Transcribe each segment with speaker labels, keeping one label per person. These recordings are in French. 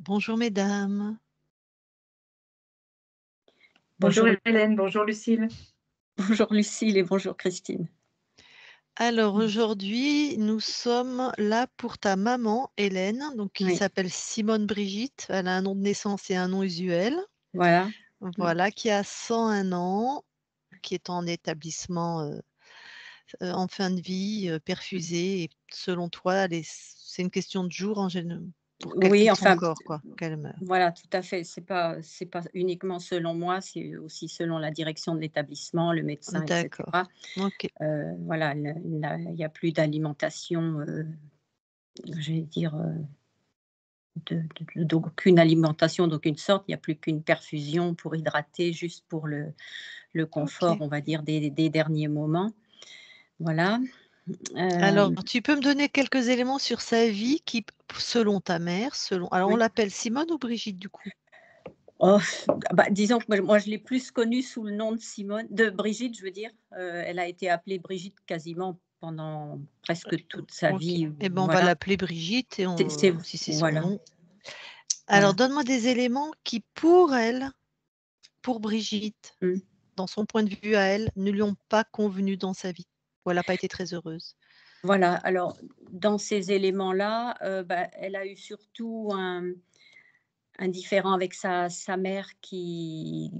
Speaker 1: Bonjour mesdames.
Speaker 2: Bonjour
Speaker 3: Bonjour.
Speaker 2: Hélène, bonjour Lucille.
Speaker 3: Bonjour Lucille et bonjour Christine.
Speaker 1: Alors aujourd'hui, nous sommes là pour ta maman Hélène, donc qui
Speaker 3: Oui,
Speaker 1: s'appelle Simone Brigitte. Elle a un nom de naissance et un nom usuel.
Speaker 3: voilà.
Speaker 1: Voilà, qui a 101 ans, qui est en établissement, en fin de vie, perfusée et selon toi, c'est une question de jours pour qu'elle
Speaker 3: Oui,
Speaker 1: quitte son
Speaker 3: enfin,
Speaker 1: corps quoi, qu'elle meure.
Speaker 3: voilà, tout à fait. C'est pas uniquement selon moi, c'est aussi selon la direction de l'établissement, le médecin,
Speaker 1: D'accord.
Speaker 3: etc.
Speaker 1: OK.
Speaker 3: Voilà, il y a plus d'alimentation, je vais dire, d'aucune alimentation d'aucune sorte. Il n'y a plus qu'une perfusion pour hydrater, juste pour le confort,
Speaker 1: OK.
Speaker 3: on va dire, des derniers moments. Voilà.
Speaker 1: Alors,
Speaker 3: Euh,
Speaker 1: tu peux me donner quelques éléments sur sa vie qui, selon ta mère, alors on
Speaker 3: oui.
Speaker 1: l'appelle Simone ou Brigitte du coup?
Speaker 3: Oh, bah, disons que moi je l'ai plus connue sous le nom de Brigitte, je veux dire. Elle a été appelée Brigitte quasiment pendant presque toute sa
Speaker 1: OK.
Speaker 3: vie,
Speaker 1: Eh ben, on va
Speaker 3: voilà.
Speaker 1: l'appeler Brigitte et
Speaker 3: C'est
Speaker 1: si c'est son
Speaker 3: voilà,
Speaker 1: nom. Alors
Speaker 3: voilà.
Speaker 1: donne-moi des éléments qui pour elle, pour Brigitte,
Speaker 3: Mmh.
Speaker 1: dans son point de vue à elle, ne lui ont pas convenu dans sa vie, où elle a pas été très heureuse.
Speaker 3: Voilà, alors dans ces éléments-là, bah, elle a eu surtout un différend avec sa mère qui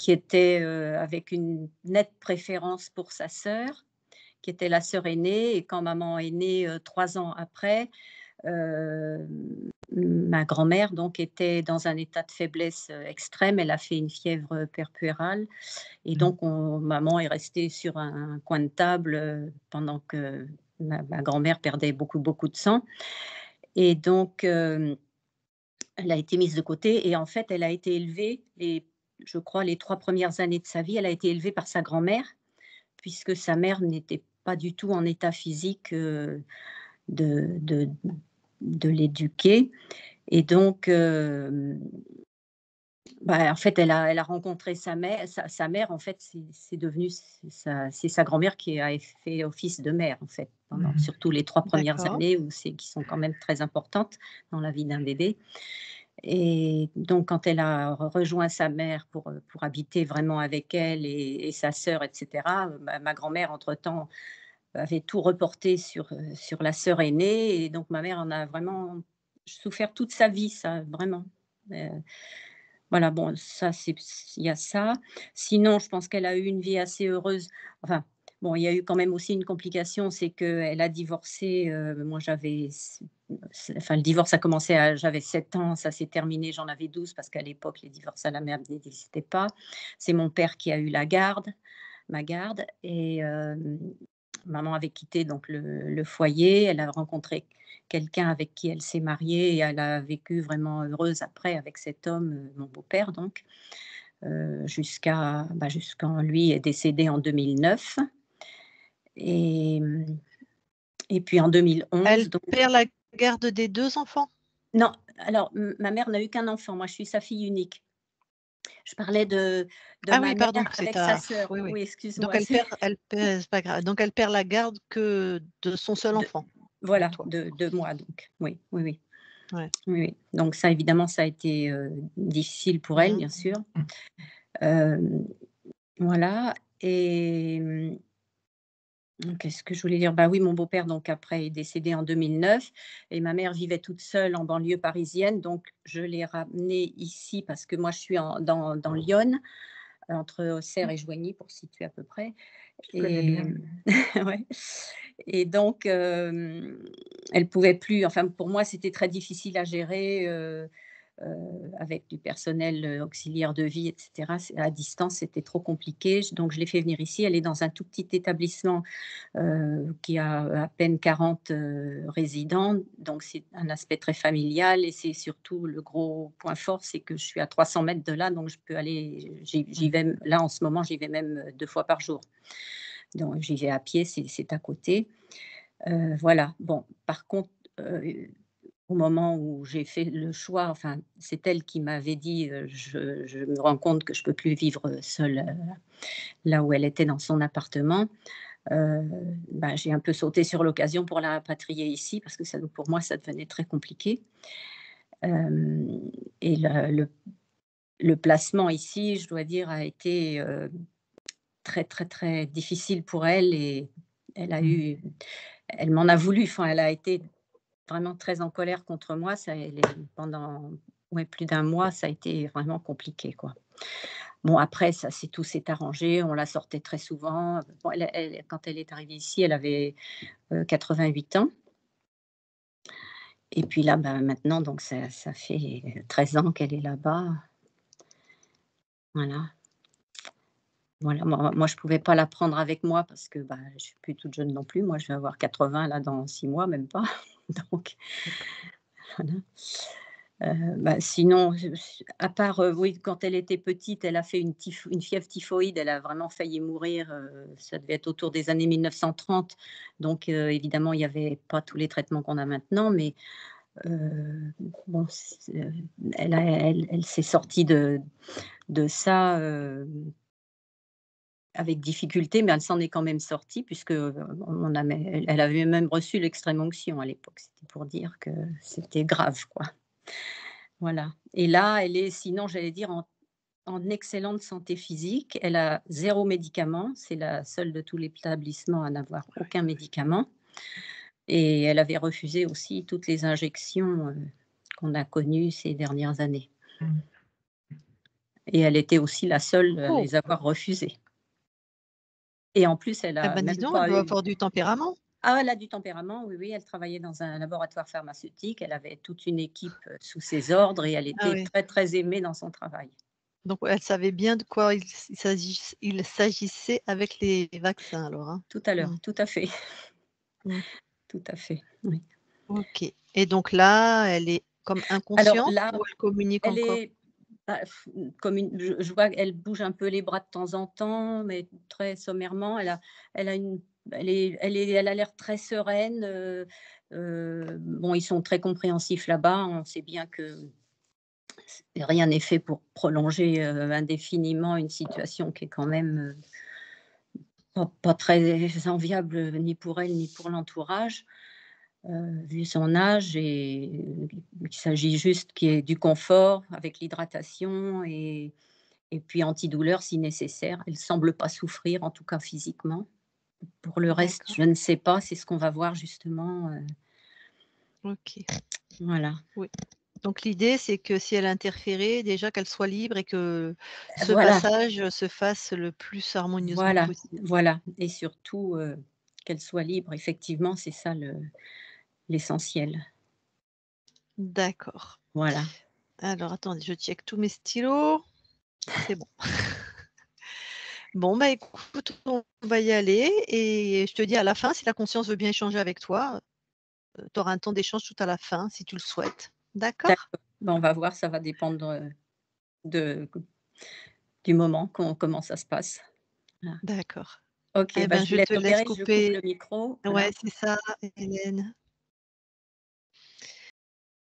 Speaker 3: était, avec une nette préférence pour sa sœur, qui était la sœur aînée, et quand maman est née, 3 ans après, Heu, ma grand-mère donc était dans un état de faiblesse, extrême. Elle a fait une fièvre, puerpérale, et donc maman est restée sur un coin de table, pendant que ma grand-mère perdait beaucoup, beaucoup de sang, et donc elle a été mise de côté, et en fait, elle a été élevée je crois les 3 premières années de sa vie, elle a été élevée par sa grand-mère, puisque sa mère n'était pas du tout en état physique, de de de l'éduquer. Et donc, bah, en fait, elle a rencontré sa mère, en fait, c'est devenu c'est sa grand-mère qui a fait office de mère, en fait, pendant surtout les 3 premières
Speaker 1: D'accord.
Speaker 3: années qui sont quand même très importantes dans la vie d'un bébé. Et donc quand elle a rejoint sa mère pour habiter vraiment avec elle et sa sœur, et cetera, ma grand-mère, entre-temps, avait tout reporté sur la sœur aînée, et donc ma mère en a vraiment souffert toute sa vie, ça, vraiment. Heu, voilà, bon, ça, il y a ça. Sinon, je pense qu'elle a eu une vie assez heureuse. Enfin, bon, il y a eu quand même aussi une complication, c'est qu'elle a divorcé, moi enfin, le divorce a commencé j'avais 7 ans, ça s'est terminé, j'en avais 12, parce qu'à l'époque, les divorces à l'amiable n'existaient pas. C'est mon père qui a eu ma garde, et maman avait quitté donc le foyer. Elle a rencontré quelqu'un avec qui elle s'est mariée, et elle a vécu vraiment heureuse après avec cet homme, mon beau-père donc, jusqu'en lui est décédé en 2009, et et puis en
Speaker 1: Elle
Speaker 3: 2011 donc
Speaker 1: perd la garde des 2 enfants?
Speaker 3: non, alors ma mère n'a eu qu'un enfant, moi je suis sa fille unique. Je parlais de
Speaker 1: Ah
Speaker 3: ma
Speaker 1: oui, pardon,
Speaker 3: mère
Speaker 1: c'est
Speaker 3: avec sa
Speaker 1: ta
Speaker 3: sœur.
Speaker 1: oui, oui.
Speaker 3: Oui,
Speaker 1: Donc
Speaker 3: excuse-moi, c'est
Speaker 1: elle perd c'est pas grave. Donc elle perd la garde que de son seul
Speaker 3: de
Speaker 1: enfant, de
Speaker 3: voilà,
Speaker 1: toi?
Speaker 3: de moi donc. Oui, oui, oui.
Speaker 1: Ouais.
Speaker 3: Oui, oui. Donc ça, évidemment, ça a été, difficile pour elle,
Speaker 1: Mmh.
Speaker 3: bien sûr. Hem, voilà, et qu'est-ce que je voulais dire? Bah oui, mon beau-père donc après est décédé en 2009, et ma mère vivait toute seule en banlieue parisienne, donc je l'ai ramenée ici parce que moi je suis dans l'Yonne, entre Auxerre et Joigny pour situer à peu près,
Speaker 2: Je connais
Speaker 3: et
Speaker 2: bien.
Speaker 3: ouais, et donc elle pouvait plus, enfin pour moi c'était très difficile à gérer, avec du personnel, auxiliaire de vie, et cetera. C'est à distance, c'était trop compliqué. Donc je l'ai fait venir ici. Elle est dans un tout petit établissement, qui a à peine 40, résidents. Donc c'est un aspect très familial, et c'est surtout le gros point fort, c'est que je suis à 300 mètres de là, donc je peux aller j'y vais là en ce moment, j'y vais même, 2 fois par jour. Donc j'y vais à pied, c'est à côté. Voilà. Bon, par contre, au moment où j'ai fait le choix, enfin, c'est elle qui m'avait dit, «Je me rends compte que je peux plus vivre seule, là où elle était dans son appartement». Heu, bah, j'ai un peu sauté sur l'occasion pour la rapatrier ici, parce que ça pour moi, ça devenait très compliqué. Hem et le placement ici, je dois dire, a été, très, très, très difficile pour elle et elle a
Speaker 2: Mmh.
Speaker 3: eu elle m'en a voulu, enfin, elle a été vraiment très en colère contre moi. Ça elle est pendant, ouais, plus d'un mois, ça a été vraiment compliqué, quoi. Bon, après ça tout s'est arrangé, on la sortait très souvent. Bon, quand elle est arrivée ici, elle avait, 88 ans et puis là, bah, maintenant donc ça fait 13 ans qu'elle est là-bas. Voilà. Voilà, moi je pouvais pas la prendre avec moi parce que, bah, je suis plus toute jeune non plus. Moi, je vais avoir 80 là dans 6 mois, même pas. Donc
Speaker 2: D'accord.
Speaker 3: voilà. Bah, sinon, à part, oui, quand elle était petite, elle a fait une fièvre typhoïde. Elle a vraiment failli mourir, ça devait être autour des années 1930. Donc évidemment, il y avait pas tous les traitements qu'on a maintenant, mais bon, elle s'est sortie de ça, avec difficulté, mais elle s'en est quand même sortie puisque, elle avait même reçu l'extrême onction à l'époque. C'était pour dire que c'était grave, quoi. Voilà et là, elle est sinon, j'allais dire, en excellente santé physique. Elle a zéro médicament. C'est la seule de tout l'établissement à n'avoir aucun médicament et elle avait refusé aussi toutes les injections, qu'on a connues ces dernières années
Speaker 2: Mmh.
Speaker 3: et elle était aussi la seule à
Speaker 1: Oh!
Speaker 3: les avoir refusées et en plus, elle
Speaker 1: Eh
Speaker 3: a
Speaker 1: ben, dis
Speaker 3: même
Speaker 1: donc, elle
Speaker 3: pas
Speaker 1: doit
Speaker 3: eu.
Speaker 1: avoir du tempérament.
Speaker 3: Ah, elle a du tempérament, oui, oui, elle travaillait dans un laboratoire pharmaceutique, elle avait toute une équipe, sous ses ordres et elle
Speaker 1: Ah
Speaker 3: était
Speaker 1: oui.
Speaker 3: très, très aimée dans son travail.
Speaker 1: Donc ouais, elle savait bien de quoi il s'agissait avec les vaccins alors, hein?
Speaker 3: Tout à
Speaker 1: Mmh.
Speaker 3: l'heure, tout à fait,
Speaker 1: Mmh.
Speaker 3: tout à fait, oui.
Speaker 1: OK et donc là, elle est comme
Speaker 3: Alors
Speaker 1: inconsciente
Speaker 3: là,
Speaker 1: ou elle communique
Speaker 3: elle
Speaker 1: encore?
Speaker 3: est, bah, comme je vois qu'elle bouge un peu les bras de temps en temps, mais très sommairement. Elle a une elle a l'air très sereine, bon, ils sont très compréhensifs là-bas. On sait bien que rien n'est fait pour prolonger, indéfiniment une situation qui est quand même, pas très enviable, ni pour elle ni pour l'entourage, vu son âge et il s'agit juste qu'il y ait du confort avec l'hydratation et puis antidouleur si nécessaire. Elle semble pas souffrir, en tout cas physiquement. Pour le reste,
Speaker 1: D'accord,
Speaker 3: je ne sais pas, c'est ce qu'on va voir justement,
Speaker 1: OK.
Speaker 3: voilà.
Speaker 1: Oui. Donc l'idée, c'est que si elle interférait, déjà qu'elle soit libre et que ce
Speaker 3: Voilà,
Speaker 1: passage, se fasse le plus harmonieusement
Speaker 3: voilà,
Speaker 1: possible.
Speaker 3: voilà et surtout, qu'elle soit libre, effectivement, c'est ça l'essentiel.
Speaker 1: D'accord.
Speaker 3: Voilà.
Speaker 1: Alors attendez, je check tous mes stylos. C'est bon. Bon, bah, écoute, on va y aller et je te dis à la fin, si la conscience veut bien échanger avec toi, tu auras un temps d'échange tout à la fin si tu le souhaites. D'accord?
Speaker 3: D'accord. Ben, on va voir, ça va dépendre, de du moment, comment ça se passe. Voilà.
Speaker 1: D'accord.
Speaker 3: OK,
Speaker 1: Eh
Speaker 3: bah,
Speaker 1: ben,
Speaker 3: je vous
Speaker 1: je
Speaker 3: laisse
Speaker 1: te laisse
Speaker 3: opérer, je coupe
Speaker 1: couper
Speaker 3: le micro,
Speaker 1: ouais,
Speaker 3: voilà.
Speaker 1: c'est ça, Hélène.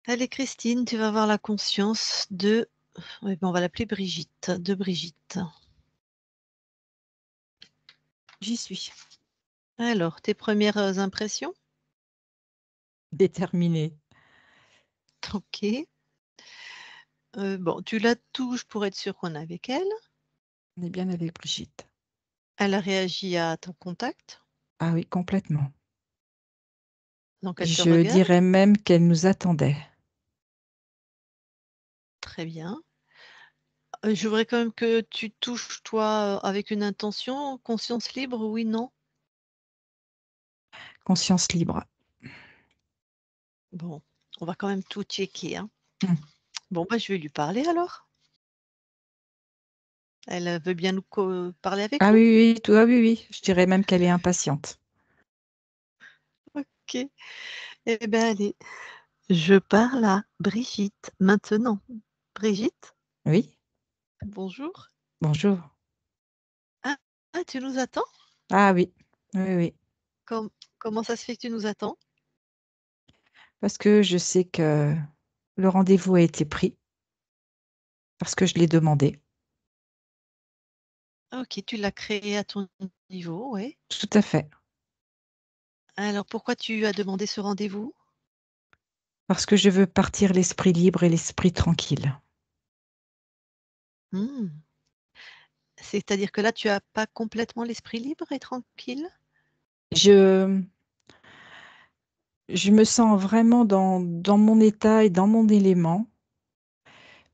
Speaker 1: Allez Christine, tu vas avoir la conscience de ouais, ben, on va l'appeler Brigitte, de Brigitte.
Speaker 2: J'y suis.
Speaker 1: Alors, tes premières impressions?
Speaker 2: Déterminée.
Speaker 1: OK. Bon, tu la touches pour être sûre qu'on est avec elle.
Speaker 2: On est bien avec Brigitte.
Speaker 1: Elle a réagi à ton contact,
Speaker 2: Ah oui, complètement.
Speaker 1: donc elle te
Speaker 2: Je
Speaker 1: regarde.
Speaker 2: dirais même qu'elle nous attendait.
Speaker 1: Très bien. Je voudrais quand même que tu touches toi, avec une intention, conscience libre, oui, non?
Speaker 2: Conscience libre.
Speaker 1: Bon, on va quand même tout checker, hein.
Speaker 2: Mmh.
Speaker 1: Bon, bah, je vais lui parler alors. Elle, veut bien nous parler avec
Speaker 2: Ah
Speaker 1: nous?
Speaker 2: oui, oui, oui, ah oui, oui, je dirais même qu'elle est impatiente.
Speaker 1: OK. Eh ben, allez, je parle à Brigitte maintenant. Brigitte,
Speaker 2: Oui,
Speaker 1: bonjour.
Speaker 2: bonjour.
Speaker 1: Ah, ah, tu nous attends?
Speaker 2: Ah oui, oui, oui,
Speaker 1: Com comment ça se fait que tu nous attends?
Speaker 2: parce que je sais que le rendez-vous a été pris, parce que je l'ai demandé.
Speaker 1: OK, tu l'as créé à ton niveau, ouais.
Speaker 2: Tout à fait.
Speaker 1: Alors pourquoi tu as demandé ce rendez-vous?
Speaker 2: Parce que je veux partir l'esprit libre et l'esprit tranquille.
Speaker 1: Mmh. C'est-à-dire que là, tu as pas complètement l'esprit libre et tranquille?
Speaker 2: Je je me sens vraiment dans mon état et dans mon élément,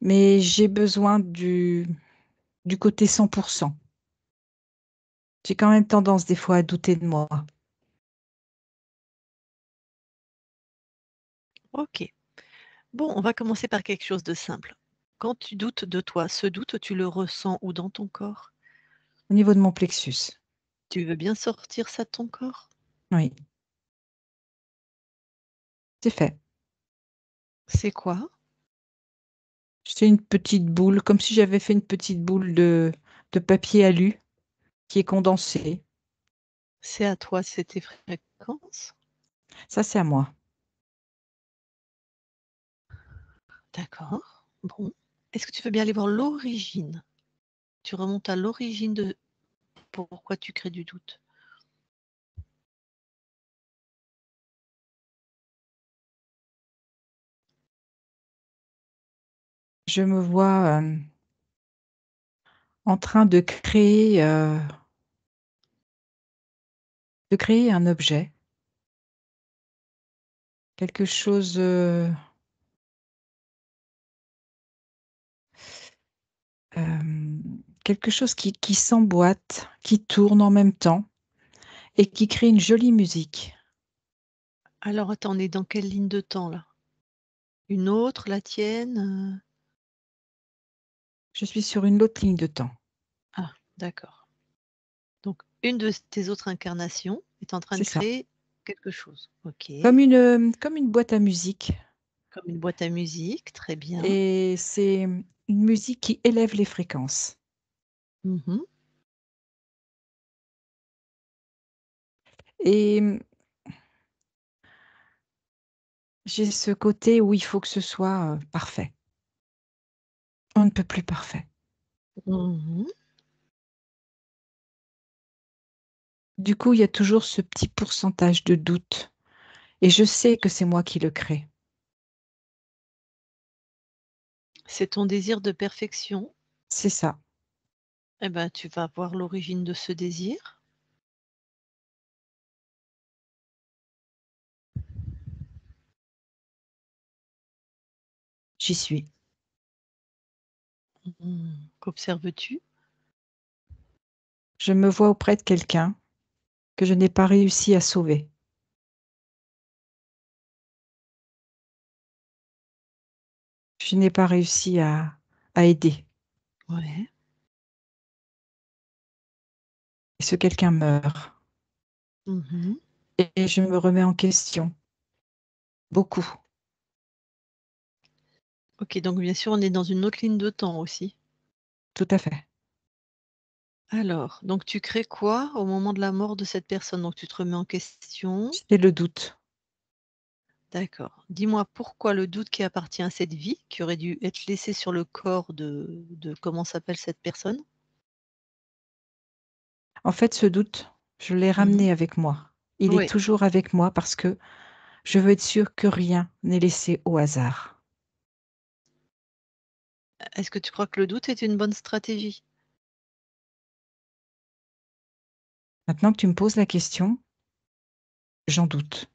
Speaker 2: mais j'ai besoin du côté 100%. J'ai quand même tendance des fois à douter de moi.
Speaker 1: OK. Bon, on va commencer par quelque chose de simple. Quand tu doutes de toi, ce doute, tu le ressens où dans ton corps?
Speaker 2: Au niveau de mon plexus,
Speaker 1: Tu veux bien sortir ça de ton corps?
Speaker 2: oui, c'est fait.
Speaker 1: C'est quoi?
Speaker 2: C'est une petite boule, comme si j'avais fait une petite boule de papier alu qui est condensée.
Speaker 1: C'est à toi, c'est tes fréquences?
Speaker 2: Ça, c'est à moi.
Speaker 1: D'accord, bon. Est-ce que tu veux bien aller voir l'origine? Tu remontes à l'origine de pourquoi tu crées du doute.
Speaker 2: Je me vois, en train de créer un objet, quelque chose, quelque chose qui s'emboîte, qui tourne en même temps et qui crée une jolie musique.
Speaker 1: Alors attends, on est dans quelle ligne de temps là? Une autre, la tienne?
Speaker 2: Je suis sur une autre ligne de temps.
Speaker 1: Ah, d'accord. Donc une de tes autres incarnations est en train
Speaker 2: C'est
Speaker 1: de
Speaker 2: ça.
Speaker 1: créer quelque chose. OK.
Speaker 2: Comme une boîte à musique
Speaker 1: Comme une boîte à musique, très bien.
Speaker 2: et c'est, une musique qui élève les fréquences
Speaker 1: Mmh.
Speaker 2: et j'ai ce côté où il faut que ce soit, parfait. On ne peut plus parfait.
Speaker 1: Mmh.
Speaker 2: Du coup, il y a toujours ce petit pourcentage de doute et je sais que c'est moi qui le crée.
Speaker 1: C'est ton désir de perfection.
Speaker 2: C'est ça,
Speaker 1: Eh ben, tu vas voir l'origine de ce désir.
Speaker 2: j'y suis.
Speaker 1: Qu'observes-tu?
Speaker 2: Je me vois auprès de quelqu'un que je n'ai pas réussi à sauver. Je n'ai pas réussi à aider
Speaker 1: Ouais.
Speaker 2: et ce quelqu'un meurt
Speaker 1: Mmh.
Speaker 2: et je me remets en question, beaucoup,
Speaker 1: OK, donc bien sûr, on est dans une autre ligne de temps aussi.
Speaker 2: tout à fait.
Speaker 1: Alors, donc tu crées quoi au moment de la mort de cette personne? Donc tu te remets en question.
Speaker 2: C'était le doute.
Speaker 1: D'accord. Dis-moi pourquoi le doute qui appartient à cette vie, qui aurait dû être laissé sur le corps de comment s'appelle cette personne?
Speaker 2: En fait, ce doute, je l'ai
Speaker 1: Mmh.
Speaker 2: ramené avec moi. Il est
Speaker 1: Oui.
Speaker 2: toujours avec moi parce que je veux être sûre que rien n'est laissé au hasard.
Speaker 1: Est-ce que tu crois que le doute est une bonne stratégie?
Speaker 2: Maintenant que tu me poses la question, j'en doute.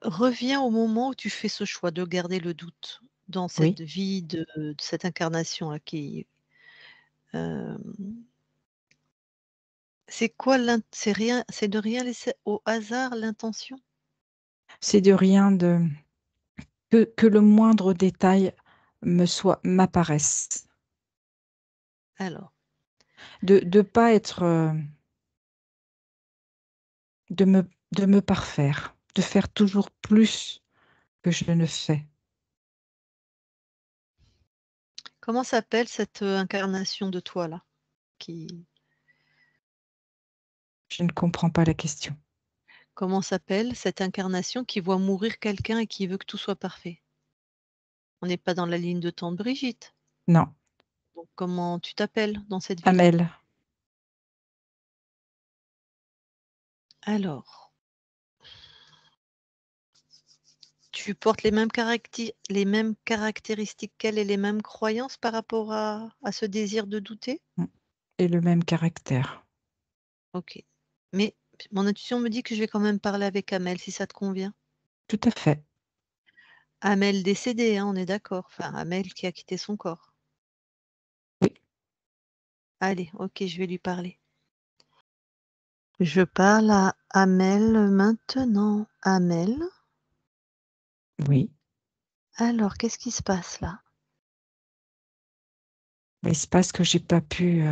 Speaker 1: Reviens au moment où tu fais ce choix de garder le doute dans
Speaker 2: Oui,
Speaker 1: cette vie de cette incarnation-là qui, hem, c'est quoi c'est de rien laisser au hasard l'intention?
Speaker 2: c'est de rien de que le moindre détail m'apparaisse.
Speaker 1: Alors,
Speaker 2: De pas être, de me parfaire, de faire toujours plus que je ne fais.
Speaker 1: comment s'appelle cette, incarnation de toi là? Qui
Speaker 2: Je ne comprends pas la question.
Speaker 1: Comment s'appelle cette incarnation qui voit mourir quelqu'un et qui veut que tout soit parfait? On n'est pas dans la ligne de temps de Brigitte.
Speaker 2: Non,
Speaker 1: Donc comment tu t'appelles dans cette vie-là?
Speaker 2: Amel,
Speaker 1: Alors, tu portes les mêmes caractéristiques qu'elle et les mêmes croyances par rapport à ce désir de douter?
Speaker 2: Mmh, et le même caractère.
Speaker 1: OK. Mais mon intuition me dit que je vais quand même parler avec Amel, si ça te convient?
Speaker 2: Tout à fait.
Speaker 1: Amel décédée, hein, on est d'accord? Enfin, Amel qui a quitté son corps.
Speaker 2: Oui,
Speaker 1: Allez, OK, je vais lui parler. Je parle à Amel maintenant. Amel,
Speaker 2: oui.
Speaker 1: alors qu'est-ce qui se passe là?
Speaker 2: Mais il se passe que j'ai pas pu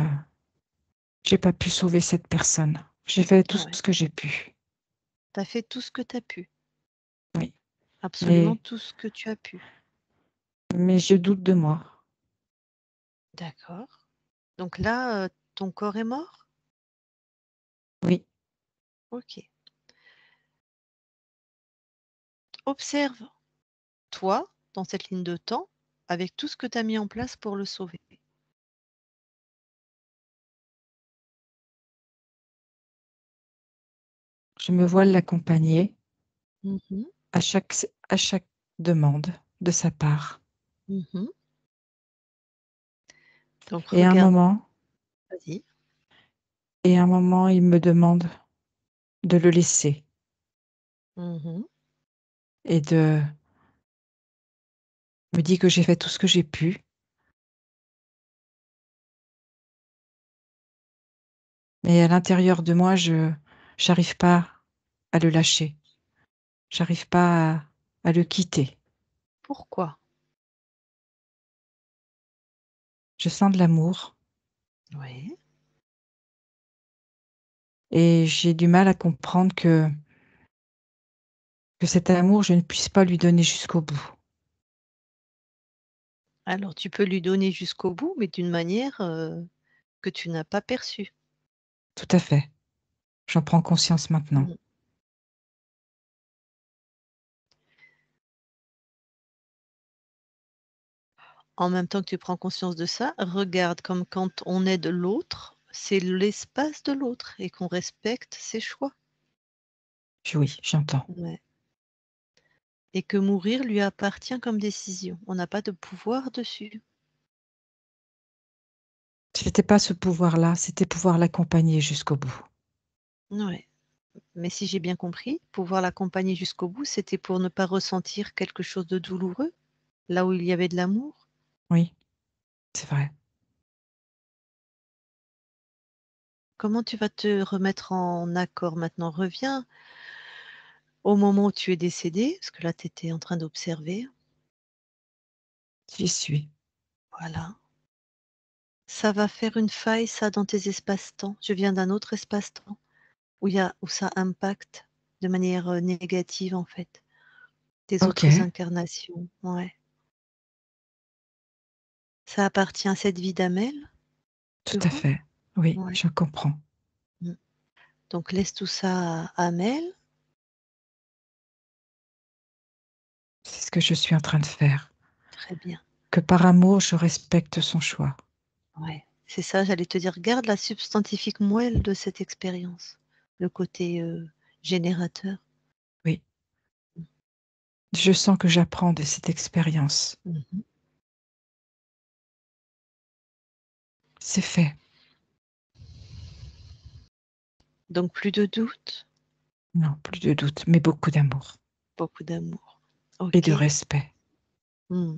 Speaker 2: sauver cette personne. J'ai fait tout
Speaker 1: Ouais,
Speaker 2: ce que j'ai pu.
Speaker 1: tu as fait tout ce que tu as pu,
Speaker 2: Oui,
Speaker 1: absolument
Speaker 2: mais
Speaker 1: tout ce que tu as pu.
Speaker 2: je doute de moi.
Speaker 1: D'accord. Donc là, ton corps est mort?
Speaker 2: Oui,
Speaker 1: OK. Observe, toi, dans cette ligne de temps, avec tout ce que tu as mis en place pour le sauver.
Speaker 2: je me vois l'accompagner
Speaker 1: Mmh.
Speaker 2: à chaque demande de sa part.
Speaker 1: Mmh. Donc
Speaker 2: Et à un
Speaker 1: regarde,
Speaker 2: moment
Speaker 1: vas-y.
Speaker 2: il me demande de le laisser
Speaker 1: Mmh.
Speaker 2: et me dit que j'ai fait tout ce que j'ai pu, mais à l'intérieur de moi, je j'arrive pas à le lâcher. J'arrive pas à le quitter.
Speaker 1: Pourquoi?
Speaker 2: Je sens de l'amour
Speaker 1: Oui.
Speaker 2: et j'ai du mal à comprendre que cet amour, je ne puisse pas lui donner jusqu'au bout.
Speaker 1: Alors tu peux lui donner jusqu'au bout, mais d'une manière, que tu n'as pas perçue.
Speaker 2: Tout à fait, j'en prends conscience maintenant.
Speaker 1: Mmh. En même temps que tu prends conscience de ça, regarde comme quand on aide l'autre, c'est l'espace de l'autre et qu'on respecte ses choix.
Speaker 2: Oui, j'entends.
Speaker 1: Ouais. Et que mourir lui appartient comme décision. On n'a pas de pouvoir dessus.
Speaker 2: C'était pas ce pouvoir-là, c'était pouvoir l'accompagner jusqu'au bout.
Speaker 1: Ouais. Mais si j'ai bien compris, pouvoir l'accompagner jusqu'au bout, c'était pour ne pas ressentir quelque chose de douloureux, là où il y avait de l'amour?
Speaker 2: Oui, c'est vrai.
Speaker 1: Comment tu vas te remettre en accord maintenant? Reviens au moment où tu es décédé, parce que là, tu étais en train d'observer.
Speaker 2: J'y suis.
Speaker 1: Voilà. Ça va faire une faille, ça, dans tes espaces-temps. Je viens d'un autre espace-temps où ça impacte de manière, négative, en fait, tes autres
Speaker 2: OK,
Speaker 1: incarnations. Ouais. Ça appartient à cette vie d'Amel,
Speaker 2: tout
Speaker 1: tu
Speaker 2: à
Speaker 1: vois?
Speaker 2: fait. Oui,
Speaker 1: Ouais.
Speaker 2: je comprends.
Speaker 1: Mmh. Donc laisse tout ça à Amel.
Speaker 2: C'est ce que je suis en train de faire.
Speaker 1: Très bien.
Speaker 2: Que par amour, je respecte son choix.
Speaker 1: Ouais. C'est ça, j'allais te dire, garde la substantifique moelle de cette expérience, le côté, générateur.
Speaker 2: Oui, je sens que j'apprends de cette expérience.
Speaker 1: Mmh.
Speaker 2: C'est fait.
Speaker 1: Donc plus de doute,
Speaker 2: Non, plus de doute, mais beaucoup d'amour
Speaker 1: beaucoup d'amour.
Speaker 2: et de
Speaker 1: OK.
Speaker 2: respect.
Speaker 1: Mmh.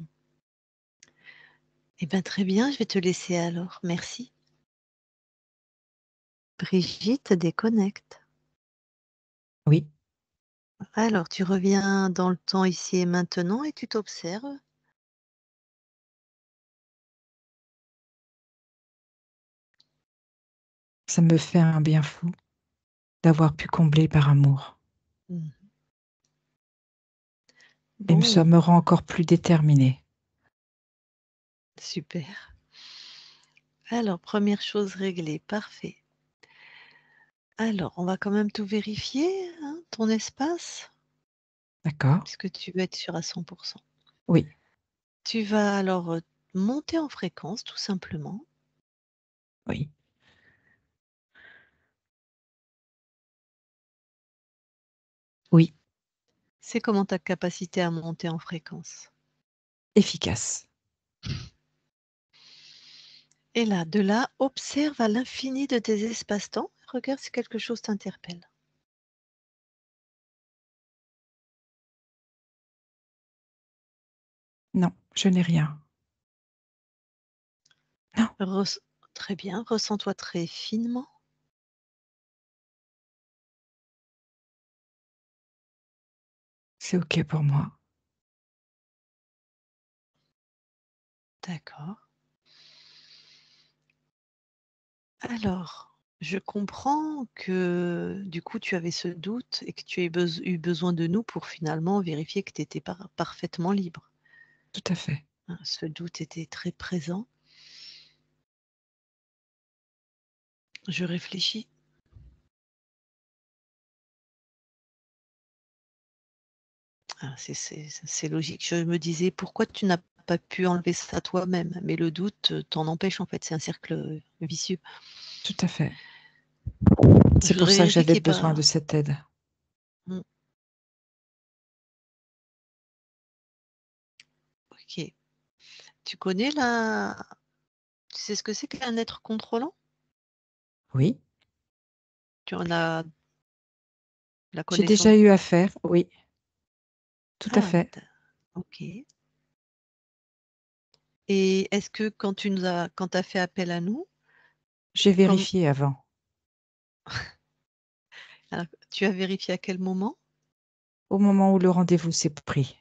Speaker 1: Eh ben, très bien, je vais te laisser alors. Merci. Brigitte déconnecte.
Speaker 2: Oui,
Speaker 1: Alors, tu reviens dans le temps ici et maintenant et tu t'observes.
Speaker 2: ça me fait un bien fou d'avoir pu combler par amour
Speaker 1: Mmh.
Speaker 2: et ça
Speaker 1: Bon,
Speaker 2: me rend encore plus déterminée.
Speaker 1: super. Alors, première chose réglée, parfait. Alors, on va quand même tout vérifier, hein, ton espace,
Speaker 2: D'accord?
Speaker 1: puisque tu veux être sûr à 100.
Speaker 2: Oui,
Speaker 1: Tu vas alors, monter en fréquence tout simplement.
Speaker 2: oui, Oui,
Speaker 1: C'est comment ta capacité à monter en fréquence.
Speaker 2: efficace.
Speaker 1: Et là, de là, observe à l'infini de tes espaces-temps. Regarde si quelque chose t'interpelle.
Speaker 2: Non, je n'ai rien. Non,
Speaker 1: Res- Très bien, ressens-toi très finement.
Speaker 2: c'est OK pour moi.
Speaker 1: D'accord. Alors, je comprends que du coup tu avais ce doute et que tu aies eu besoin de nous pour finalement vérifier que tu étais parfaitement libre.
Speaker 2: Tout à fait.
Speaker 1: Hein, ce doute était très présent. Je réfléchis. Ah, c'est logique. Je me disais, pourquoi tu n'as pas pu enlever ça toi-même? Mais le doute t'en empêche en fait, c'est un cercle vicieux.
Speaker 2: Tout à fait. C'est
Speaker 1: Je
Speaker 2: pour
Speaker 1: voudrais
Speaker 2: ça que
Speaker 1: vérifier
Speaker 2: j'avais
Speaker 1: qu'il n'y ait
Speaker 2: besoin
Speaker 1: pas.
Speaker 2: de cette aide.
Speaker 1: Hmm, ok. Tu connais la. Tu sais ce que c'est qu'un être contrôlant?
Speaker 2: Oui,
Speaker 1: Tu en as la
Speaker 2: j'ai
Speaker 1: connaissance?
Speaker 2: déjà eu affaire. Oui, tout à
Speaker 1: Ah,
Speaker 2: fait.
Speaker 1: ok. Et est-ce que quand tu as fait appel à nous,
Speaker 2: J'ai
Speaker 1: comme
Speaker 2: vérifié avant,
Speaker 1: alors, tu as vérifié à quel moment?
Speaker 2: au moment où le rendez-vous s'est pris.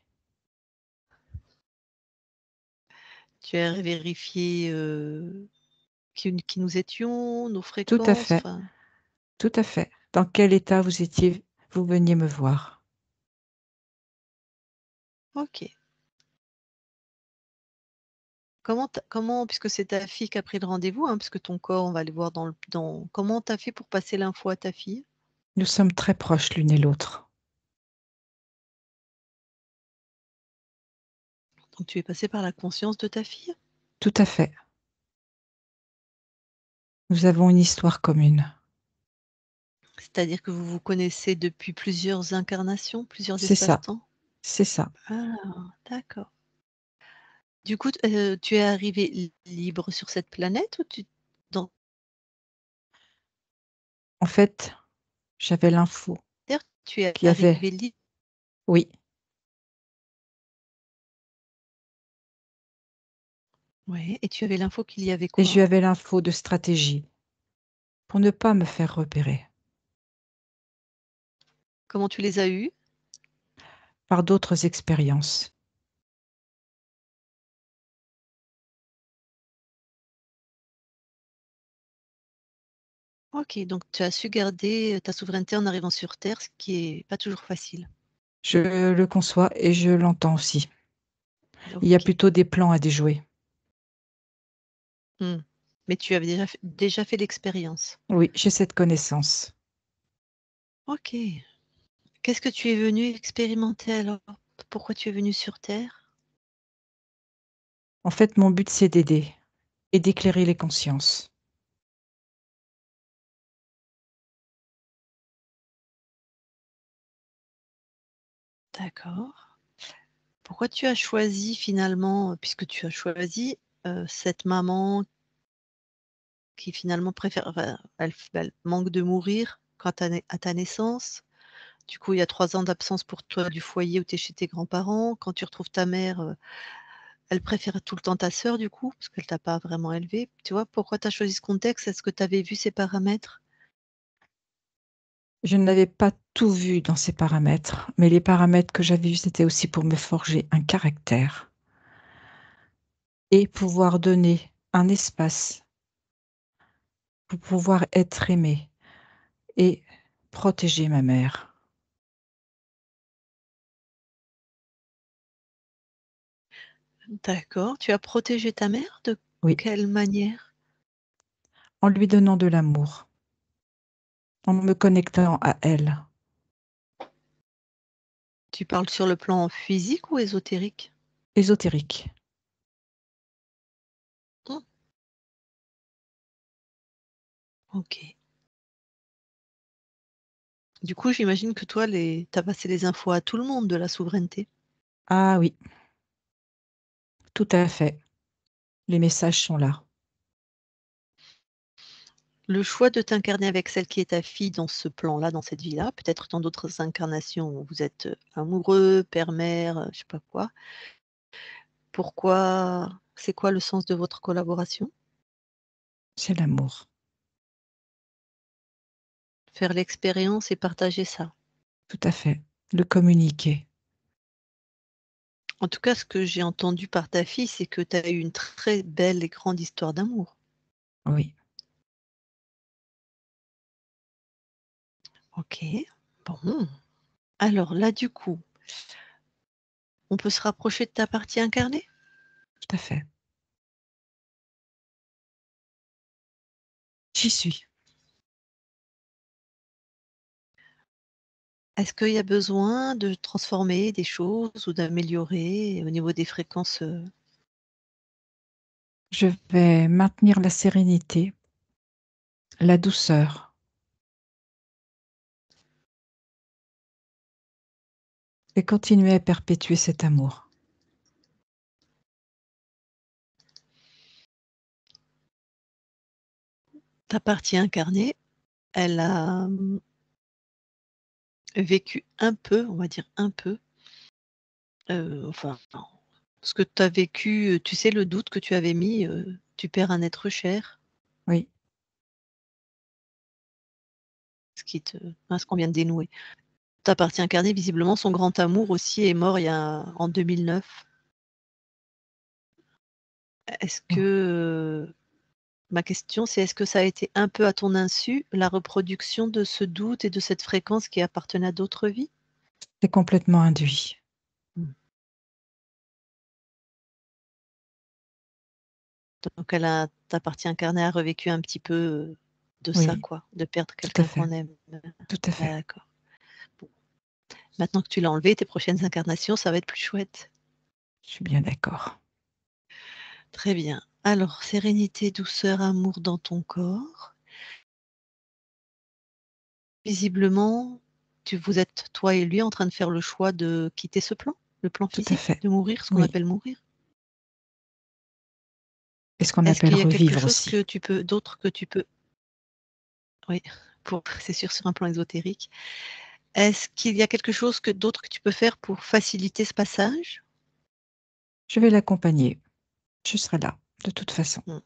Speaker 1: Tu as vérifié, qui nous étions, nos
Speaker 2: Tout à
Speaker 1: fréquences,
Speaker 2: fait,
Speaker 1: enfin
Speaker 2: tout à fait. Dans quel état vous étiez, vous veniez me voir.
Speaker 1: OK. Comment puisque c'est ta fille qui a pris le rendez-vous, hein, puisque ton corps, on va aller voir comment tu as fait pour passer l'info à ta fille?
Speaker 2: Nous sommes très proches l'une et l'autre.
Speaker 1: Donc tu es passé par la conscience de ta fille?
Speaker 2: Tout à fait. Nous avons une histoire commune.
Speaker 1: C'est-à-dire que vous vous connaissez depuis plusieurs incarnations, plusieurs
Speaker 2: C'est ça,
Speaker 1: espaces-temps?
Speaker 2: c'est ça.
Speaker 1: Ah, d'accord. Du coup, tu es arrivé libre sur cette planète ou tu dans
Speaker 2: En fait, j'avais l'info
Speaker 1: Terre, tu es
Speaker 2: qu'il y avait,
Speaker 1: arrivé libre?
Speaker 2: oui,
Speaker 1: Ouais, et tu avais l'info qu'il y avait
Speaker 2: et
Speaker 1: quoi?
Speaker 2: j'avais l'info de stratégie pour ne pas me faire repérer
Speaker 1: Comment tu les as eus?
Speaker 2: par d'autres expériences.
Speaker 1: OK, donc tu as su garder, ta souveraineté en arrivant sur Terre, ce qui est pas toujours facile.
Speaker 2: Je le conçois et je l'entends aussi. Il y a
Speaker 1: OK.
Speaker 2: plutôt des plans à déjouer.
Speaker 1: Mmh. Mais tu avais déjà fait l'expérience.
Speaker 2: Oui, j'ai cette connaissance.
Speaker 1: OK. Qu'est-ce que tu es venu expérimenter alors? Pourquoi tu es venu sur Terre?
Speaker 2: En fait, mon but, c'est d'aider et d'éclairer les consciences.
Speaker 1: D'accord. Pourquoi tu as choisi finalement, puisque tu as choisi, cette maman qui finalement préfère enfin, elle manque de mourir quand à ta naissance. Du coup, il y a 3 ans d'absence pour toi du foyer où tu es chez tes grands-parents. Quand tu retrouves ta mère, elle préfère tout le temps ta sœur du coup, parce qu'elle t'a pas vraiment élevée. Tu vois? Pourquoi tu as choisi ce contexte? Est-ce que tu avais vu ces paramètres?
Speaker 2: Je n'avais pas tout vu dans ces paramètres, mais les paramètres que j'avais vus, c'était aussi pour me forger un caractère et pouvoir donner un espace pour pouvoir être aimée et protéger ma mère.
Speaker 1: D'accord. Tu as protégé ta mère? De
Speaker 2: Oui,
Speaker 1: quelle manière?
Speaker 2: en lui donnant de l'amour, en me connectant à elle,
Speaker 1: Tu parles sur le plan physique ou ésotérique?
Speaker 2: ésotérique.
Speaker 1: Mmh, OK. Du coup, j'imagine que toi, tu as passé les infos à tout le monde de la souveraineté?
Speaker 2: Ah oui, tout à fait. Les messages sont là.
Speaker 1: Le choix de t'incarner avec celle qui est ta fille dans ce plan-là, dans cette vie-là, peut-être dans d'autres incarnations où vous êtes, amoureux, père-mère, je sais pas quoi. Pourquoi? C'est quoi le sens de votre collaboration?
Speaker 2: C'est l'amour.
Speaker 1: Faire l'expérience et partager ça.
Speaker 2: Tout à fait. Le communiquer.
Speaker 1: En tout cas, ce que j'ai entendu par ta fille, c'est que tu as eu une très belle et grande histoire d'amour.
Speaker 2: Oui.
Speaker 1: OK, bon. Alors là, du coup, on peut se rapprocher de ta partie incarnée?
Speaker 2: Tout à fait. J'y suis.
Speaker 1: Est-ce qu'il y a besoin de transformer des choses ou d'améliorer au niveau des fréquences,
Speaker 2: Je vais maintenir la sérénité, la douceur et continuer à perpétuer cet amour.
Speaker 1: ta partie incarnée, elle a, vécu un peu, on va dire un peu, enfin, ce que tu as vécu, tu sais le doute que tu avais mis, tu perds un être cher,
Speaker 2: Oui,
Speaker 1: ce qu'on vient de dénouer. Ta partie incarnée, visiblement, son grand amour aussi est mort il y a en 2009. Est-ce
Speaker 2: bon,
Speaker 1: que, ma question, c'est est-ce que ça a été un peu à ton insu, la reproduction de ce doute et de cette fréquence qui appartenait à d'autres vies?
Speaker 2: c'est complètement induit.
Speaker 1: Mmh. Donc ta partie incarnée a revécu un petit peu, de ça
Speaker 2: Oui,
Speaker 1: quoi, de perdre
Speaker 2: tout à
Speaker 1: quelqu'un
Speaker 2: fait,
Speaker 1: qu'on aime.
Speaker 2: tout à fait.
Speaker 1: D'accord. Bon, maintenant que tu l'as enlevé, tes prochaines incarnations, ça va être plus chouette.
Speaker 2: Je suis bien d'accord.
Speaker 1: Très bien. Alors sérénité, douceur, amour dans ton corps. Visiblement, vous êtes, toi et lui, en train de faire le choix de quitter ce plan, le plan
Speaker 2: Tout à
Speaker 1: physique,
Speaker 2: fait.
Speaker 1: de mourir, ce qu'on
Speaker 2: Oui.
Speaker 1: appelle mourir.
Speaker 2: Et ce qu'on
Speaker 1: Est-ce
Speaker 2: appelle
Speaker 1: qu'il y a quelque
Speaker 2: revivre
Speaker 1: chose
Speaker 2: aussi.
Speaker 1: que tu peux d'autre que tu peux oui, pour c'est sûr sur un plan ésotérique. Est-ce qu'il y a quelque chose d'autre que tu peux faire pour faciliter ce passage?
Speaker 2: Je vais l'accompagner. Je serai là, de toute façon.
Speaker 1: Mmh.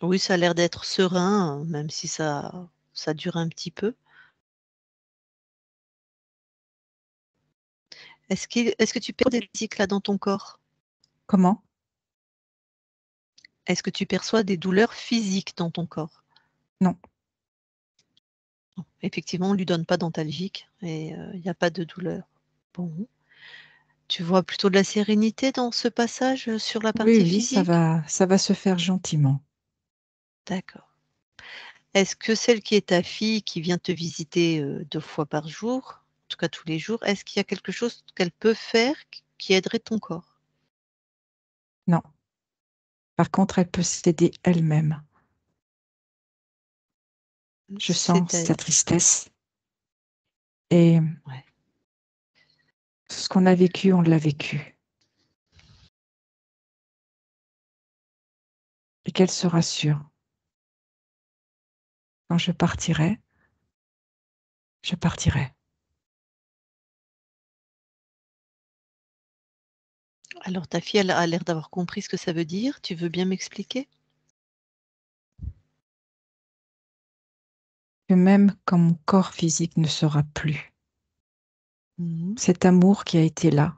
Speaker 1: Oui, ça a l'air d'être serein, même si ça dure un petit peu. Est-ce que tu perçois des tics là dans ton corps?
Speaker 2: Comment?
Speaker 1: Est-ce que tu perçois des douleurs physiques dans ton corps?
Speaker 2: Non,
Speaker 1: Non, effectivement, on lui donne pas d'antalgique et il y a pas de douleur. Bon. Tu vois plutôt de la sérénité dans ce passage, sur la
Speaker 2: oui,
Speaker 1: partie
Speaker 2: oui,
Speaker 1: physique?
Speaker 2: ça va se faire gentiment.
Speaker 1: D'accord. Est-ce que celle qui est ta fille, qui vient te visiter, 2 fois par jour, en tout cas tous les jours, est-ce qu'il y a quelque chose qu'elle peut faire qui aiderait ton corps?
Speaker 2: Non. Par contre, elle peut s'aider elle-même. Je sens sa
Speaker 1: C'est-à-dire?
Speaker 2: tristesse et
Speaker 1: Ouais,
Speaker 2: ce qu'on a vécu, on l'a vécu. Et qu'elle se rassure. Quand je partirai, je partirai.
Speaker 1: alors ta fille, elle a l'air d'avoir compris ce que ça veut dire. Tu veux bien m'expliquer?
Speaker 2: Que même quand mon corps physique ne sera plus,
Speaker 1: Mmh mh.
Speaker 2: cet amour qui a été là,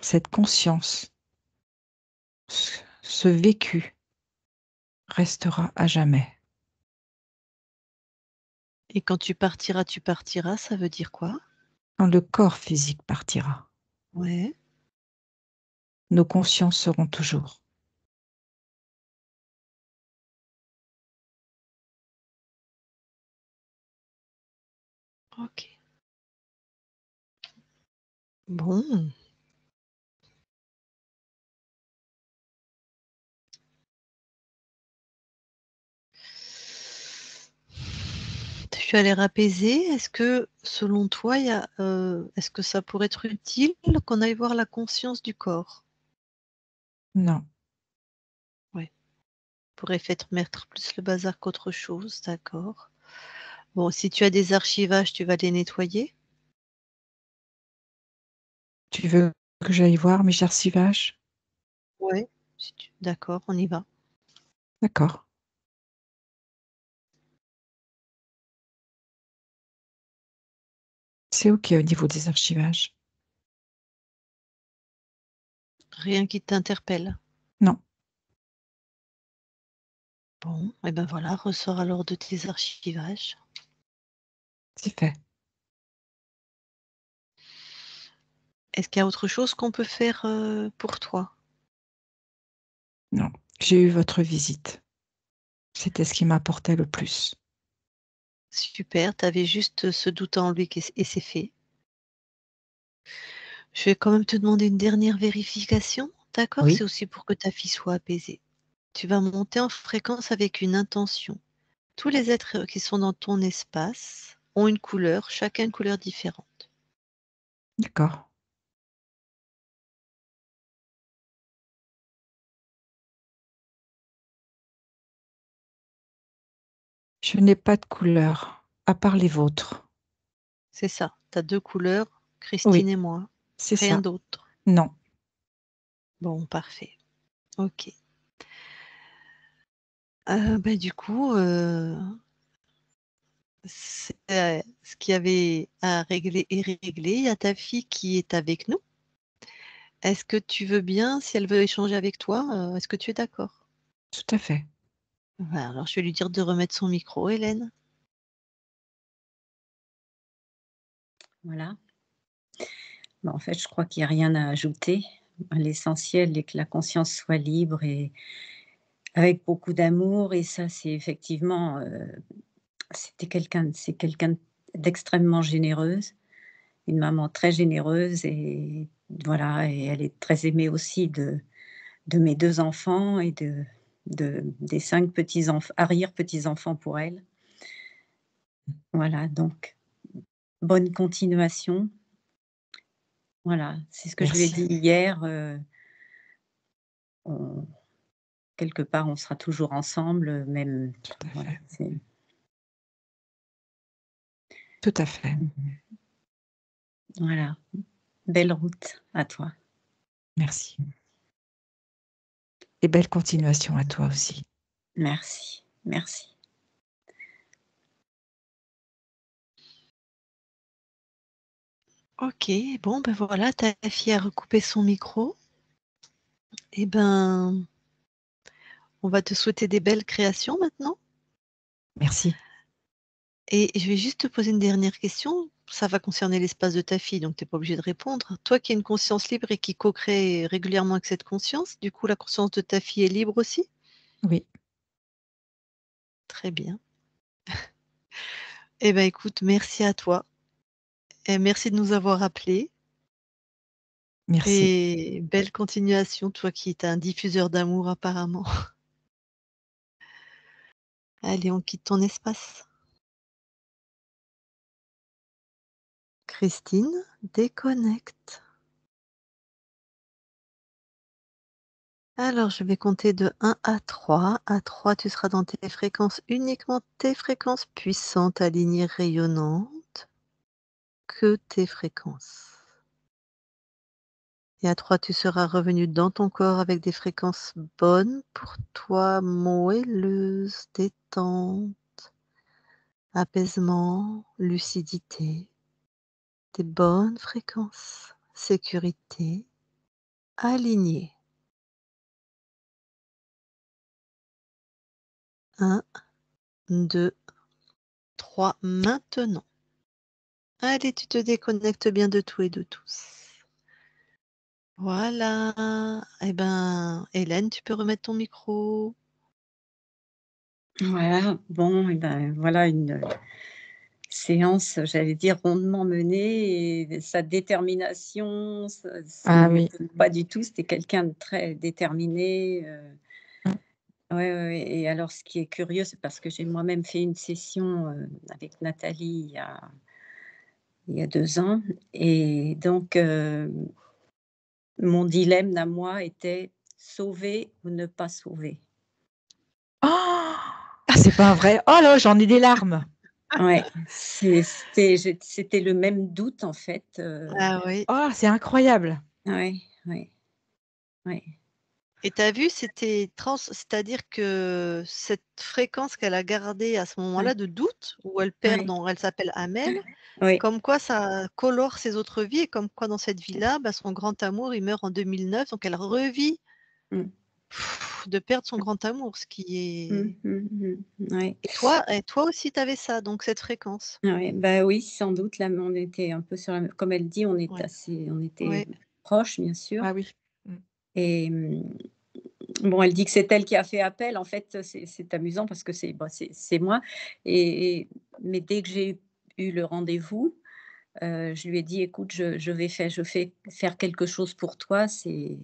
Speaker 2: cette conscience, ce vécu restera à jamais.
Speaker 1: Et quand tu partiras, ça veut dire quoi?
Speaker 2: Quand le corps physique partira,
Speaker 1: Ouais,
Speaker 2: nos consciences seront toujours.
Speaker 1: OK. Bon, Tu as l'air apaisé. Est-ce que, selon toi, est-ce que ça pourrait être utile qu'on aille voir la conscience du corps?
Speaker 2: Non.
Speaker 1: Ouais, pourrait faire mettre plus le bazar qu'autre chose, d'accord. Bon, si tu as des archivages, tu vas les nettoyer?
Speaker 2: Tu veux que j'aille voir mes archivages?
Speaker 1: Ouais. Si tu d'accord, on y va.
Speaker 2: D'accord. C'est OK au niveau des archivages.
Speaker 1: Rien qui t'interpelle?
Speaker 2: Non,
Speaker 1: Bon, et ben voilà, ressors alors de tes archivages.
Speaker 2: c'est fait.
Speaker 1: Est-ce qu'il y a autre chose qu'on peut faire, pour toi?
Speaker 2: Non, j'ai eu votre visite. C'était ce qui m'apportait le plus.
Speaker 1: Super, tu avais juste ce doute en lui et c'est fait. Je vais quand même te demander une dernière vérification, d'accord?
Speaker 2: Oui,
Speaker 1: C'est aussi pour que ta fille soit apaisée. Tu vas monter en fréquence avec une intention. Tous les êtres qui sont dans ton espace ont une couleur, chacun une couleur différente.
Speaker 2: d'accord. Je n'ai pas de couleur, à part les vôtres.
Speaker 1: C'est ça, tu as 2 couleurs,
Speaker 2: Oui,
Speaker 1: Christine et moi,
Speaker 2: c'est
Speaker 1: rien
Speaker 2: ça.
Speaker 1: d'autre.
Speaker 2: Non,
Speaker 1: Bon, parfait. OK. Du coup, ce qu'il y avait à régler est réglé. Il y a ta fille qui est avec nous. Est-ce que tu veux bien, si elle veut échanger avec toi, est-ce que tu es d'accord?
Speaker 2: tout à fait.
Speaker 1: Bah, alors je vais lui dire de remettre son micro, Hélène.
Speaker 3: Voilà. Bah, en fait, je crois qu'il y a rien à ajouter. L'essentiel est que la conscience soit libre et avec beaucoup d'amour et ça, c'est effectivement, c'est quelqu'un d'extrêmement généreuse, une maman très généreuse et voilà et elle est très aimée aussi de mes 2 enfants et des 5 petits-enf arrière-petits-enfants pour elle. Voilà, donc bonne continuation. Voilà, c'est ce que je lui ai
Speaker 2: Merci.
Speaker 3: dit hier, on quelque part, on sera toujours ensemble, même
Speaker 2: Tout à
Speaker 3: voilà,
Speaker 2: fait.
Speaker 3: c'est
Speaker 2: Tout à fait.
Speaker 3: voilà. Belle route à toi.
Speaker 2: Merci. Et belle continuation à toi aussi.
Speaker 3: Merci, merci.
Speaker 1: OK, bon, ben voilà, ta fille a recoupé son micro. Et ben, on va te souhaiter des belles créations maintenant.
Speaker 2: Merci.
Speaker 1: Et je vais juste te poser une dernière question. Ça va concerner l'espace de ta fille, donc tu es pas obligé de répondre. Toi qui as une conscience libre et qui co-crée régulièrement avec cette conscience, du coup, la conscience de ta fille est libre aussi?
Speaker 2: Oui,
Speaker 1: Très bien. Eh ben, écoute, merci à toi et merci de nous avoir appelés
Speaker 2: merci.
Speaker 1: et belle continuation, toi qui es un diffuseur d'amour apparemment. Allez, on quitte ton espace. Christine, déconnecte. Alors, je vais compter de 1 à 3. À 3, tu seras dans tes fréquences, uniquement tes fréquences puissantes, alignées, rayonnantes, que tes fréquences. Et à 3, tu seras revenu dans ton corps avec des fréquences bonnes pour toi, moelleuses, détente, apaisement, lucidité, des bonnes fréquences, sécurité, alignées. 1, 2, 3, maintenant. Allez, tu te déconnectes bien de tout et de tous. Voilà. Eh ben, Hélène, tu peux remettre ton micro.
Speaker 3: Voilà, bon et ben, voilà une séance, j'allais dire rondement menée et sa détermination, ça
Speaker 2: Ah
Speaker 3: ne
Speaker 2: oui.
Speaker 3: m'étonne pas du tout. C'était quelqu'un de très déterminé, Ouais, ouais, ouais, et alors ce qui est curieux, c'est parce que j'ai moi-même fait une session, avec Nathalie il y a 2 ans, et donc mon dilemme à moi était: sauver ou ne pas sauver?
Speaker 2: Ah, c'est pas vrai! Oh là, j'en ai des larmes.
Speaker 3: Ouais, c'était le même doute en fait,
Speaker 1: Ah oui.
Speaker 2: Oh, c'est incroyable.
Speaker 3: ouais, ouais, ouais,
Speaker 1: Et tu as vu, c'est-à-dire que cette fréquence qu'elle a gardée à ce
Speaker 3: ouais,
Speaker 1: moment-là de doute, où
Speaker 3: ouais,
Speaker 1: elle s'appelle Amel,
Speaker 3: ouais,
Speaker 1: comme quoi ça colore ses autres vies et comme quoi dans cette vie-là, bah, son grand amour, il meurt en 2009, donc elle revit
Speaker 3: mmh,
Speaker 1: de perdre son grand amour, ce qui
Speaker 3: mmh,
Speaker 1: est
Speaker 3: mmh, mmh, ouais,
Speaker 1: et toi aussi tu avais ça, donc cette fréquence?
Speaker 3: ouais, bah, oui, sans doute là, on était un peu sur la même, comme elle dit,
Speaker 1: Ouais,
Speaker 3: on était
Speaker 1: ouais.
Speaker 3: proches bien sûr,
Speaker 2: Ah oui. Mmh.
Speaker 3: et bon, elle dit que c'est elle qui a fait appel. En fait, c'est amusant parce que c'est moi, et mais dès que j'ai eu le rendez-vous, je lui ai dit: «Écoute, je fais faire quelque chose pour toi, c'est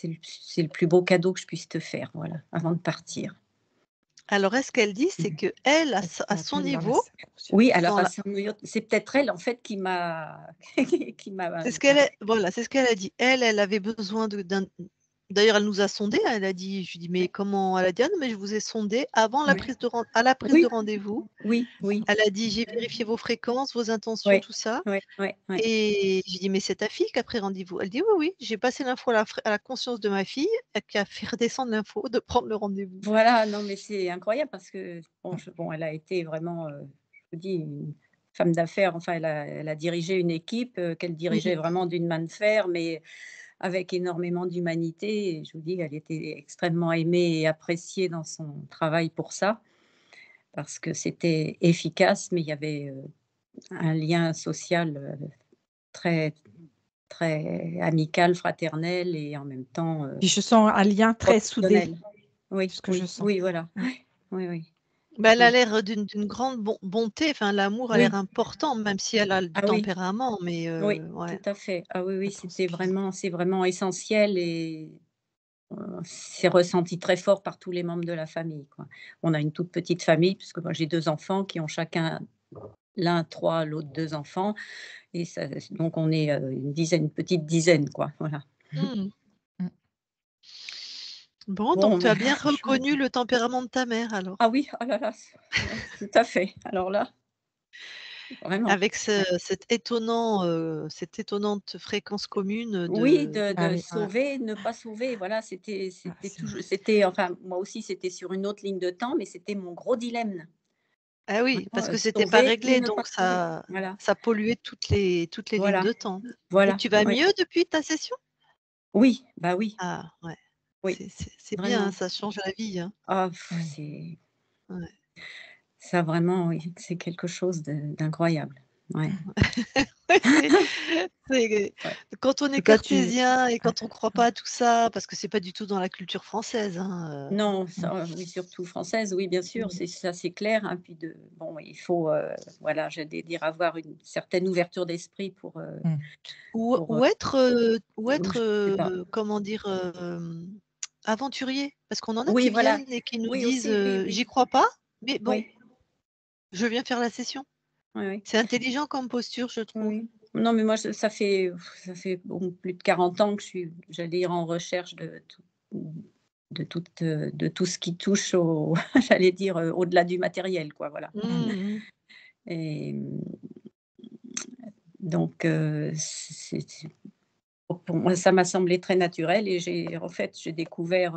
Speaker 3: le plus beau cadeau que je puisse te faire, voilà, avant de partir».
Speaker 1: Alors est-ce qu'elle dit, c'est
Speaker 3: Mmh.
Speaker 1: qu'elle
Speaker 2: Elle
Speaker 1: à
Speaker 2: fait
Speaker 1: son
Speaker 2: appel dans la
Speaker 1: niveau,
Speaker 2: sphère
Speaker 3: Oui,
Speaker 2: consciente.
Speaker 3: alors
Speaker 1: dans
Speaker 3: à
Speaker 1: la
Speaker 3: son milieu, c'est peut-être elle, en fait, qui m'a qui m'a
Speaker 1: c'est ce qu'elle est voilà, c'est ce qu'elle a dit. Elle avait besoin d'un d'ailleurs, elle nous a sondés, elle a dit je lui dis: «Mais comment?» Elle a dit: «Ah non, mais je vous ai sondés avant la
Speaker 3: ouais.
Speaker 1: prise de ren à la prise de
Speaker 3: Oui,
Speaker 1: rendez-vous».
Speaker 3: oui, oui,
Speaker 1: Elle a dit: «J'ai vérifié vos fréquences, vos intentions,
Speaker 3: ouais,
Speaker 1: tout ça»
Speaker 3: ouais, ouais, ouais.
Speaker 1: et j'ai dit: «Mais c'est ta fille qui a pris rendez-vous?» Elle dit: «Oui, oui, j'ai passé l'info à la conscience de ma fille, qui a fait redescendre l'info de prendre le rendez-vous».
Speaker 3: Voilà, non, mais c'est incroyable parce que
Speaker 2: Mmh.
Speaker 3: bon, elle a été vraiment, je vous dis, une femme d'affaires. Enfin, elle a dirigé une équipe, qu'elle dirigeait
Speaker 1: Mmh.
Speaker 3: vraiment d'une main de fer, mais avec énormément d'humanité, et je vous dis, elle était extrêmement aimée et appréciée dans son travail pour ça, parce que c'était efficace, mais il y avait, un lien social, très très amical, fraternel, et en même temps,
Speaker 2: Puis je sens un lien très soudé,
Speaker 3: professionnel. Oui,
Speaker 2: ce que je
Speaker 3: oui,
Speaker 2: sens.
Speaker 3: oui, voilà.
Speaker 2: Mmh.
Speaker 3: Ouais, oui, oui,
Speaker 1: Bah, elle a
Speaker 3: oui.
Speaker 1: l'air, d'une grande bonté, enfin l'amour a l'air
Speaker 3: Oui.
Speaker 1: important, même si elle a du
Speaker 3: Ah oui,
Speaker 1: tempérament, mais
Speaker 3: oui,
Speaker 1: ouais,
Speaker 3: tout à fait. Ah oui, oui,
Speaker 2: Ça transpire.
Speaker 3: c'est vraiment essentiel, et c'est ressenti très fort par tous les membres de la famille, quoi. On a une toute petite famille puisque moi j'ai 2 enfants qui ont chacun, l'un 3, l'autre 2 enfants, et ça, donc on est, une petite dizaine, quoi, voilà.
Speaker 1: mmh.
Speaker 2: Mmh.
Speaker 1: Bon, donc
Speaker 3: Bon,
Speaker 1: tu
Speaker 3: ben,
Speaker 1: as bien
Speaker 2: C'est chouette.
Speaker 1: reconnu le tempérament de ta mère alors?
Speaker 3: ah oui, oh là là, ouais, tout à fait. Alors là, vraiment.
Speaker 1: Avec cette étonnante fréquence commune
Speaker 3: Oui,
Speaker 1: de
Speaker 3: de
Speaker 2: Ah
Speaker 3: de
Speaker 2: oui.
Speaker 3: sauver, ne pas sauver, voilà,
Speaker 2: Ah, c'est
Speaker 3: c'était, enfin, moi aussi, c'était sur une autre ligne de temps, mais c'était mon gros dilemme.
Speaker 1: ah oui,
Speaker 3: Vraiment,
Speaker 1: parce que c'était pas
Speaker 3: sauver ou
Speaker 1: réglé,
Speaker 3: ne pas
Speaker 1: donc
Speaker 3: sauver. Voilà,
Speaker 1: ça polluait toutes les lignes
Speaker 3: voilà,
Speaker 1: de temps. Et
Speaker 3: voilà,
Speaker 1: tu vas
Speaker 3: oui.
Speaker 1: mieux depuis ta session?
Speaker 3: Oui, bah, oui,
Speaker 1: Ah ouais,
Speaker 3: oui,
Speaker 1: c'est bien, hein,
Speaker 3: vraiment.
Speaker 1: ça change la vie, hein.
Speaker 3: Ah,
Speaker 2: mmh.
Speaker 3: c'est
Speaker 1: Ouais.
Speaker 3: ça vraiment, oui, c'est quelque chose d'incroyable. Ouais,
Speaker 1: Ouais, c'est
Speaker 3: ouais.
Speaker 1: quand on
Speaker 2: En
Speaker 1: est
Speaker 2: tout cas, tu
Speaker 1: cartésien et
Speaker 2: ouais.
Speaker 1: quand on croit pas à tout ça, parce que c'est pas du tout dans la culture française, hein,
Speaker 3: Non,
Speaker 2: Mmh.
Speaker 3: ça, oui, surtout française, oui, bien sûr,
Speaker 1: mmh.
Speaker 3: c'est ça, c'est clair, hein, puis bon, il faut, voilà, j'allais dire, avoir une certaine ouverture d'esprit
Speaker 2: Mmh.
Speaker 3: pour, je sais pas.
Speaker 1: Comment dire? Aventurier. Parce qu'on en a
Speaker 3: Oui,
Speaker 1: qui
Speaker 3: voilà.
Speaker 1: viennent et qui nous
Speaker 3: Oui,
Speaker 1: disent,
Speaker 3: aussi, oui, oui,
Speaker 1: «J'y crois pas, mais bon,
Speaker 3: oui,
Speaker 1: je viens faire la session».
Speaker 3: oui, oui,
Speaker 1: C'est intelligent comme posture, je
Speaker 3: oui,
Speaker 1: trouve.
Speaker 3: oui. Non, mais moi, ça fait bon, plus de 40 ans que j'allais dire, en recherche de tout ce qui touche au j'allais dire, au-delà du matériel, quoi, voilà.
Speaker 2: Mmh.
Speaker 1: Mmh mh.
Speaker 3: Et donc c'est pour moi, ça m'a semblé très naturel, et j'ai découvert,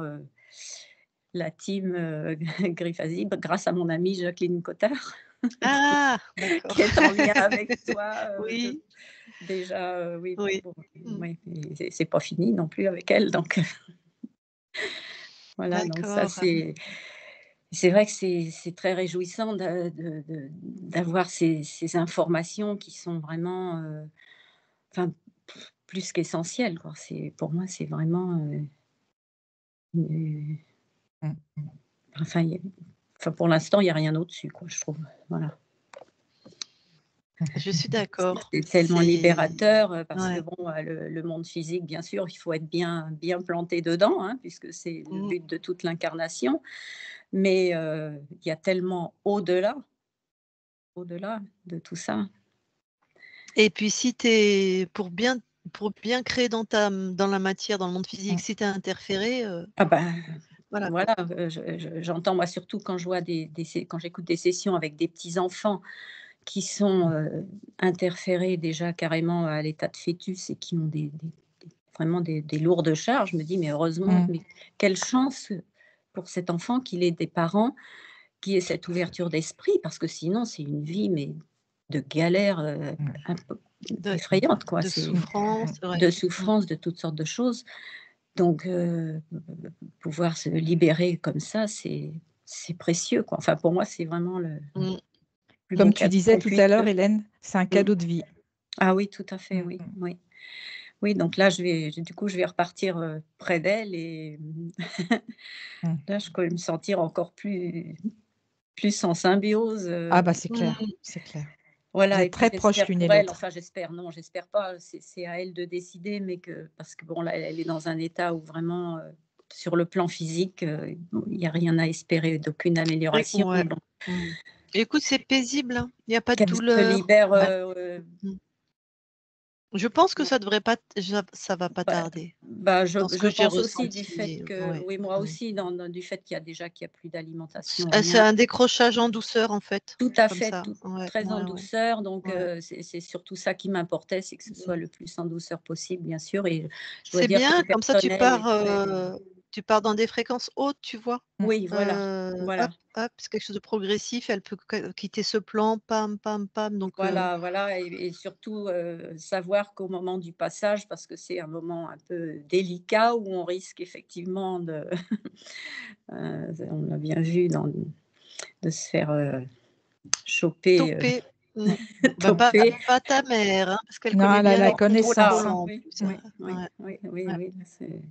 Speaker 3: la team, Griffasi, grâce à mon amie Jacqueline Cottard, qui
Speaker 1: Ah! D'accord.
Speaker 3: qui est en lien avec toi,
Speaker 1: Oui,
Speaker 3: déjà, oui,
Speaker 1: oui.
Speaker 3: bon,
Speaker 1: Mmh.
Speaker 3: oui, et c'est pas fini non plus avec elle, donc voilà, donc ça,
Speaker 1: D'accord.
Speaker 3: c'est vrai que c'est très réjouissant d'avoir ces informations qui sont vraiment, enfin, plus qu'essentielles, quoi. Pour moi, c'est vraiment, une
Speaker 2: Mmh.
Speaker 3: enfin, pour l'instant, il y a rien au-dessus, quoi, je trouve. Voilà.
Speaker 1: Je suis d'accord.
Speaker 3: C'est tellement
Speaker 1: C'est
Speaker 3: libérateur, parce que
Speaker 1: ouais.
Speaker 3: bon, le monde physique, bien sûr, il faut être bien planté dedans, hein, puisque c'est le
Speaker 1: Mmh.
Speaker 3: but de toute l'incarnation. Mais il y a tellement au-delà de tout ça.
Speaker 1: Et puis si tu es pour bien créer dans la matière, dans le monde physique,
Speaker 2: Mmh.
Speaker 1: si tu as interféré,
Speaker 3: Ah ben,
Speaker 1: voilà quoi.
Speaker 3: voilà, j'entends moi surtout quand je vois quand j'écoute des sessions avec des petits enfants qui sont, interférés déjà carrément à l'état de fœtus et qui ont vraiment des lourdes charges. Je me dis: «Mais heureusement,
Speaker 2: Mmh.
Speaker 3: mais quelle chance pour cet enfant qu'il ait des parents qui aient cette ouverture d'esprit», parce que sinon c'est une vie, mais de galère,
Speaker 2: Ouais.
Speaker 3: un peu
Speaker 1: De
Speaker 3: effrayante quoi.
Speaker 1: de
Speaker 3: C'est
Speaker 1: souffrance, ouais.
Speaker 3: de
Speaker 1: Mmh.
Speaker 3: souffrance, de toutes sortes de choses. Donc pouvoir se libérer comme ça, c'est précieux quoi. Enfin pour moi, c'est vraiment le
Speaker 1: Mmh.
Speaker 3: plus beau
Speaker 2: Comme tu
Speaker 3: cadeau
Speaker 2: disais
Speaker 3: qu'on
Speaker 2: tout à
Speaker 3: puisse.
Speaker 2: l'heure, Hélène, c'est un
Speaker 3: Mmh.
Speaker 2: cadeau de vie.
Speaker 3: Ah oui, tout à fait,
Speaker 2: Mmh
Speaker 3: oui,
Speaker 2: mh.
Speaker 3: oui. Oui, donc là, du coup, je vais repartir, près d'elle et
Speaker 2: Mmh.
Speaker 3: là, je peux me sentir encore plus en symbiose,
Speaker 2: Ah bah, c'est clair,
Speaker 1: Mmh.
Speaker 2: c'est clair. Vous
Speaker 3: voilà. Et
Speaker 2: êtes
Speaker 3: puis
Speaker 2: très proches
Speaker 3: j'espère
Speaker 2: l'une et
Speaker 3: pour elle,
Speaker 2: l'autre.
Speaker 3: enfin j'espère, non, j'espère pas, c'est à elle de décider, mais parce que bon, là, elle est dans un état où vraiment, sur le plan physique, bon, il y a rien à espérer, d'aucune
Speaker 1: Et
Speaker 3: amélioration,
Speaker 1: ouais.
Speaker 3: donc
Speaker 1: Mmh. Écoute, c'est paisible, hein. Il y a pas de
Speaker 3: qu'elle se
Speaker 1: douleur.
Speaker 3: libère,
Speaker 1: Bah, mmh. Je pense que ça devrait pas t ça va pas
Speaker 3: bah
Speaker 1: tarder,
Speaker 3: je
Speaker 1: dans ce que
Speaker 3: je
Speaker 1: j'ai
Speaker 3: pense aussi du fait
Speaker 1: ressenti,
Speaker 3: que
Speaker 1: ouais.
Speaker 3: oui, moi
Speaker 1: Mmh.
Speaker 3: aussi, du fait qu'il y a plus d'alimentation,
Speaker 1: C'est
Speaker 3: rien.
Speaker 1: un décrochage en douceur, en fait,
Speaker 3: Tout à
Speaker 1: comme
Speaker 3: fait,
Speaker 1: ça.
Speaker 3: tout
Speaker 1: Ouais,
Speaker 3: très en
Speaker 1: ouais, ouais,
Speaker 3: douceur, donc
Speaker 1: ouais.
Speaker 3: c'est surtout ça qui m'importait, c'est que ce soit
Speaker 1: Mmh.
Speaker 3: le plus en douceur possible, bien sûr, et je dois
Speaker 1: C'est
Speaker 3: dire que
Speaker 1: bien,
Speaker 3: le
Speaker 1: comme ça
Speaker 3: personnel est très
Speaker 1: tu pars dans des fréquences hautes, tu vois?
Speaker 2: Mmh.
Speaker 3: oui, voilà,
Speaker 1: Hop,
Speaker 3: voilà,
Speaker 1: hop, c'est quelque chose de progressif, elle peut quitter ce plan, pam, pam, pam, donc
Speaker 3: voilà et surtout, savoir qu'au moment du passage, parce que c'est un moment un peu délicat où on risque effectivement on l'a bien vu de se faire, choper,
Speaker 1: toper. Mmh. Bah,
Speaker 3: toper.
Speaker 1: pas ta mère, hein, parce qu'elle
Speaker 2: Non,
Speaker 1: connaît
Speaker 2: elle a
Speaker 1: bien
Speaker 2: la
Speaker 1: les
Speaker 3: Oh
Speaker 1: contrôles
Speaker 2: connaissance.
Speaker 3: là,
Speaker 1: volants en
Speaker 3: oui,
Speaker 1: plus, hein.
Speaker 3: oui, oui,
Speaker 1: Ouais,
Speaker 3: oui, oui,
Speaker 1: ouais.
Speaker 3: oui, c'est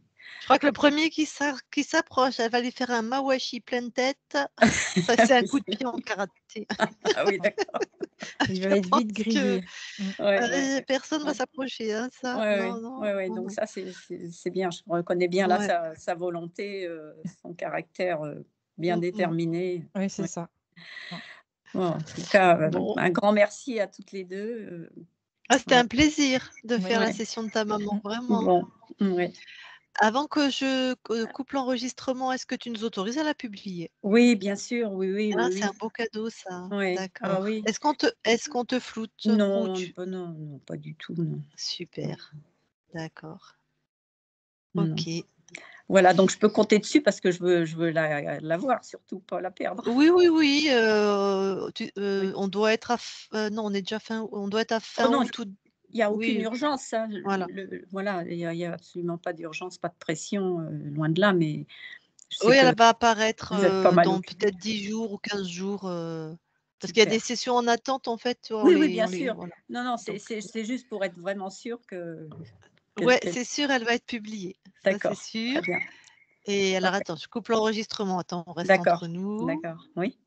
Speaker 1: Je crois que le premier qui s'approche, elle va lui faire un mawashi pleine tête. Ça, c'est un coup de pied en karaté.
Speaker 3: ah oui, d'accord.
Speaker 2: Il
Speaker 1: Je
Speaker 2: va être vite
Speaker 1: pense que,
Speaker 2: grillé. Mmh.
Speaker 3: Ouais, ouais,
Speaker 1: personne va
Speaker 3: ouais.
Speaker 1: s'approcher, hein,
Speaker 3: Ouais,
Speaker 1: ça.
Speaker 3: ouais,
Speaker 1: Non, non,
Speaker 3: ouais, ouais,
Speaker 1: non,
Speaker 3: donc
Speaker 1: non.
Speaker 3: ça, c'est bien. Je reconnais bien là
Speaker 1: Ouais.
Speaker 3: sa volonté, son caractère, bien
Speaker 1: Mmh mh.
Speaker 3: déterminé.
Speaker 2: Oui, c'est
Speaker 3: Ouais.
Speaker 2: ça. Mmh.
Speaker 3: Bon, en tout cas,
Speaker 1: Bon.
Speaker 3: un grand merci à toutes les 2.
Speaker 1: Ah, c'était
Speaker 3: Ouais,
Speaker 1: un plaisir de faire la
Speaker 2: Oui.
Speaker 3: ouais,
Speaker 1: session de ta maman,
Speaker 2: Mmh.
Speaker 1: vraiment.
Speaker 3: bon, ouais.
Speaker 1: Avant que je coupe l'enregistrement, est-ce que tu nous autorises à la publier?
Speaker 3: Oui, bien sûr, oui, oui, oui,
Speaker 1: Ah, c'est
Speaker 3: oui.
Speaker 1: un beau cadeau ça.
Speaker 3: Ouais, ah
Speaker 1: D'accord.
Speaker 3: oui.
Speaker 1: Est-ce qu'on te floute ou
Speaker 3: Non,
Speaker 1: tu
Speaker 3: non, non, pas du tout, non. Non,
Speaker 1: super, d'accord.
Speaker 3: non.
Speaker 1: OK.
Speaker 3: Voilà, donc je peux compter dessus parce que je veux la voir surtout, pas la perdre.
Speaker 1: Oui, oui, oui,
Speaker 3: Oui.
Speaker 1: on doit être non, on doit être à
Speaker 3: Oh
Speaker 1: fin
Speaker 3: non,
Speaker 1: août ou
Speaker 3: il y a aucune
Speaker 1: oui,
Speaker 3: urgence, ça,
Speaker 1: voilà.
Speaker 3: voilà, il y a absolument pas d'urgence, pas de pression, loin de là, mais je sais
Speaker 1: Oui,
Speaker 3: que
Speaker 1: elle va apparaître,
Speaker 3: vous êtes pas mal
Speaker 1: dans
Speaker 3: occupés.
Speaker 1: peut-être 10 jours ou 15 jours, parce qu'il y a des
Speaker 3: Super.
Speaker 1: sessions en attente, en fait, tu vois,
Speaker 3: Oui, oui, bien
Speaker 1: on les
Speaker 3: sûr.
Speaker 1: voilà,
Speaker 3: Non, non,
Speaker 1: donc
Speaker 3: c'est juste pour être vraiment sûr que
Speaker 1: ouais,
Speaker 3: qu'elle
Speaker 1: c'est sûr, elle va être publiée, ça, c'est
Speaker 3: d'accord,
Speaker 1: sûr
Speaker 3: très bien.
Speaker 1: et alors
Speaker 3: OK.
Speaker 1: attends, je coupe l'enregistrement. Attends, on reste
Speaker 3: D'accord,
Speaker 1: entre nous.
Speaker 3: d'accord. Oui.